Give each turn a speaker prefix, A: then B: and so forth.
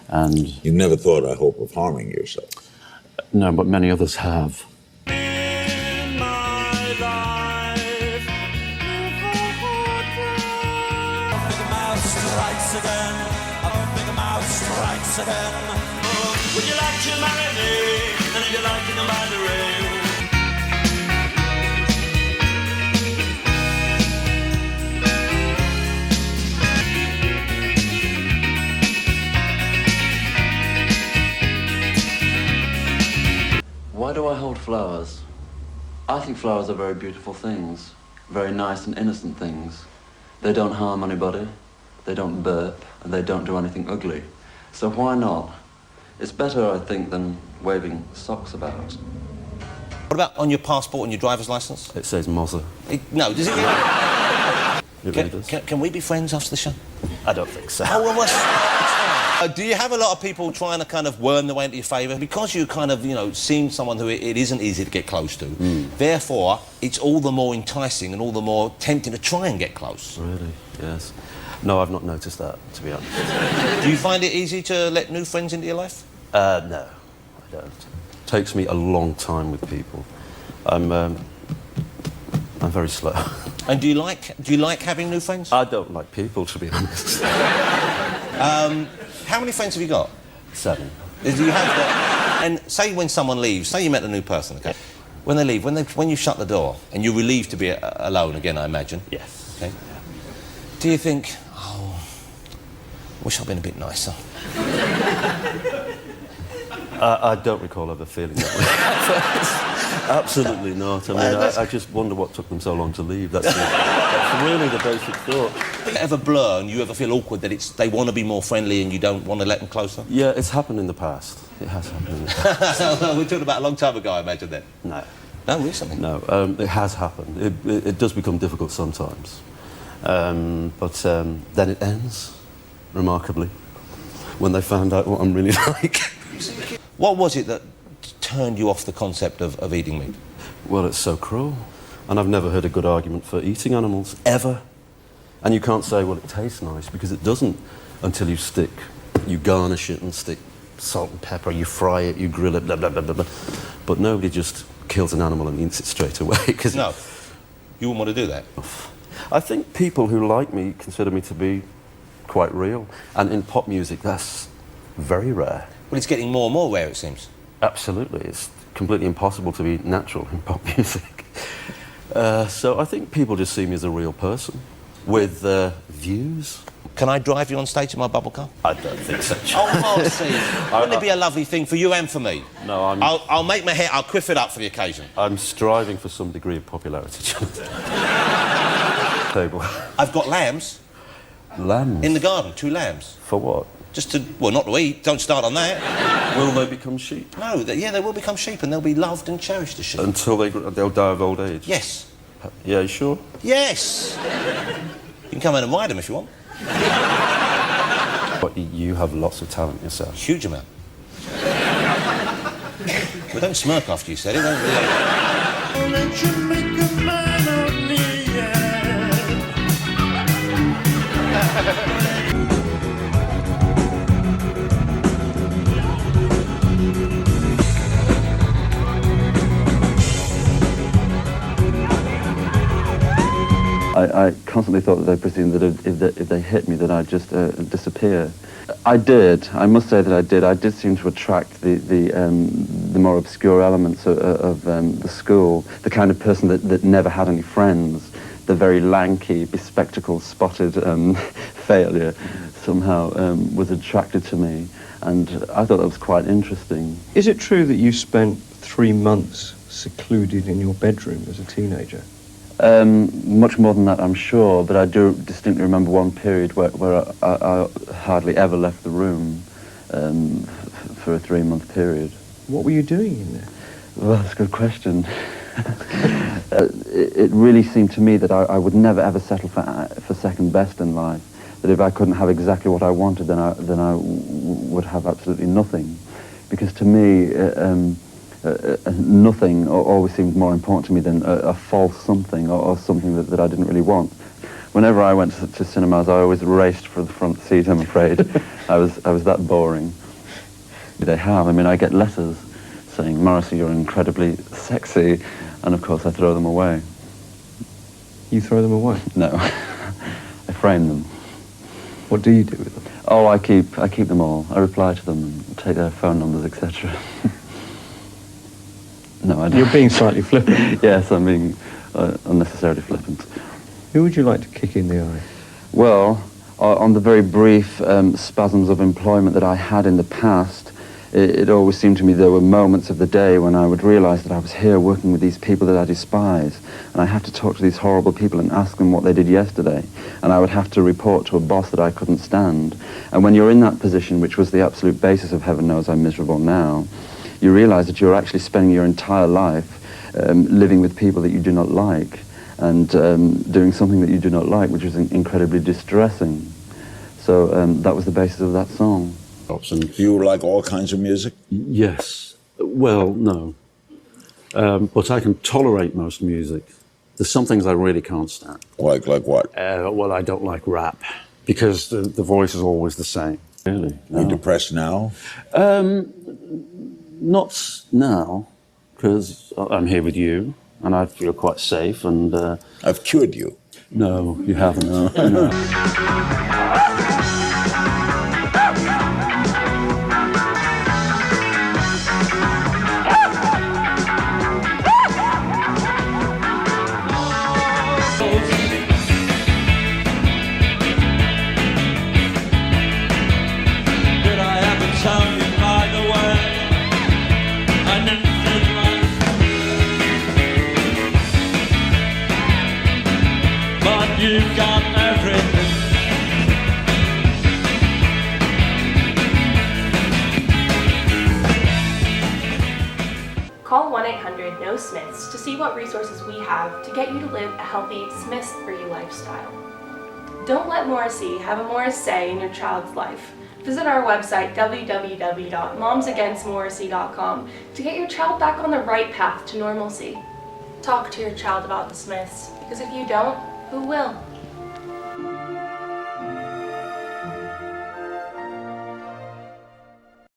A: And
B: You never thought, I hope, of harming yourself?
A: no, but many others have.
C: In my life, big mouth strikes again. A big mouth strikes again. Would you like to marry me? And if you like, you can buy the ring.
A: Why do I hold flowers? I think flowers are very beautiful things, very nice and innocent things. They don't harm anybody, they don't burp, and they don't do anything ugly. So why not? It's better, I think, than waving socks about.
D: What about on your passport and your driver's license?
A: It says Mozza.
D: No, does it?
A: It really does.
D: Can we be friends after the show?
A: I don't think so.
D: Oh, well, do you have a lot of people trying to kind of worm their way into your favour? Because you kind of, you know, seem someone who it isn't easy to get close to, therefore, it's all the more enticing and all the more tempting to try and get close.
A: Really? Yes. No, I've not noticed that, to be honest.
D: Do you find it easy to let new friends into your life?
A: No, I don't. It takes me a long time with people. I'm very slow.
D: And do you like having new friends?
A: I don't like people, to be honest.
D: How many friends have you got?
A: 7.
D: Do you have that? And say when someone leaves, say you met a new person, okay? When they leave, when you shut the door, and you're relieved to be alone again, I imagine.
A: Yes.
D: Okay. Do you think, oh, wish I'd been a bit nicer?
A: I don't recall ever feeling that way. Absolutely not. I mean, I just wonder what took them so long to leave. That's really the basic thought.
D: Do you ever blur and you ever feel awkward that they want to be more friendly and you don't want to let them closer?
A: Yeah, it's happened in the past. It has happened in the past.
D: We're talking about a long time ago, I imagine, then.
A: No.
D: No, recently?
A: No, it has happened. It does become difficult sometimes. But then it ends, remarkably, when they found out what I'm really like.
D: What was it that turned you off the concept of eating meat?
A: Well, it's so cruel. And I've never heard a good argument for eating animals, ever. And you can't say, well, it tastes nice, because it doesn't until you garnish it and stick salt and pepper, you fry it, you grill it, blah, blah, blah, blah, blah. But nobody just kills an animal and eats it straight away.
D: No, you wouldn't want to do that.
A: I think people who like me consider me to be quite real. And in pop music, that's very rare.
D: Well, it's getting more and more rare, it seems.
A: Absolutely. It's completely impossible to be natural in pop music. So I think people just see me as a real person with views.
D: Can I drive you on stage in my bubble car?
A: I don't think so.
D: Oh, Morrissey. Wouldn't it be a lovely thing for you and for me?
A: No,
D: I'll make my hair, I'll quiff it up for the occasion.
A: I'm striving for some degree of popularity, Jonathan. Table.
D: I've got lambs.
A: Lambs?
D: In the garden, 2 lambs.
A: For what?
D: Just to, well, not to eat, don't start on that.
A: Will they become sheep?
D: No, yeah, they will become sheep and they'll be loved and cherished as sheep.
A: Until they'll die of old age?
D: Yes.
A: Yeah, you sure?
D: Yes! You can come in and ride them if you want.
A: But you have lots of talent yourself.
D: Huge amount. Well, don't smirk after you said it, don't you?
C: Let you make a man of me, yeah.
A: I constantly thought that they presumed that if they hit me, that I'd just disappear. I did. I must say that I did. I did seem to attract the more obscure elements of the school, the kind of person that never had any friends, the very lanky, bespectacled, spotted failure somehow was attracted to me, and I thought that was quite interesting.
E: Is it true that you spent 3 months secluded in your bedroom as a teenager?
A: Much more than that, I'm sure, but I do distinctly remember one period where I hardly ever left the room for a 3-month period.
E: What were you doing in there?
A: Well, that's a good question. It really seemed to me that I would never ever settle for second best in life. That if I couldn't have exactly what I wanted, then I would have absolutely nothing. Because to me, nothing always seemed more important to me than a false something or something that I didn't really want. Whenever I went to cinemas, I always raced for the front seat, I'm afraid. I was that boring. They have. I mean, I get letters saying, Morrissey, you're incredibly sexy, and of course I throw them away.
E: You throw them away?
A: No, I frame them.
E: What do you do with them?
A: Oh, I keep them all. I reply to them and take their phone numbers, etc. No, I don't.
E: You're being slightly flippant.
A: Yes, I'm being unnecessarily flippant.
E: Who would you like to kick in the eye?
A: Well, on the very brief spasms of employment that I had in the past, it always seemed to me there were moments of the day when I would realise that I was here working with these people that I despise, and I have to talk to these horrible people and ask them what they did yesterday, and I would have to report to a boss that I couldn't stand. And when you're in that position, which was the absolute basis of heaven knows I'm miserable now, you realise that you're actually spending your entire life living with people that you do not like, and doing something that you do not like, which is incredibly distressing. So that was the basis of that song.
B: Do you like all kinds of music?
F: Yes. Well, no. But I can tolerate most music. There's some things I really can't stand.
B: Like what?
F: Well, I don't like rap because the voice is always the same. Really?
B: Are you depressed now?
F: Not now, because I'm here with you, and I feel quite safe. And
B: I've cured you.
F: no, you haven't. No.
C: Did I ever tell you, by the way, I never did right, but you've got everything.
G: Call 1-800-NO-SMITHS to see what resources we have to get you to live a healthy Smiths-free lifestyle. Don't let Morrissey have a more say in your child's life. Visit our website www.momsagainstmorrissey.com to get your child back on the right path to normalcy. Talk to your child about the Smiths, because if you don't, who will?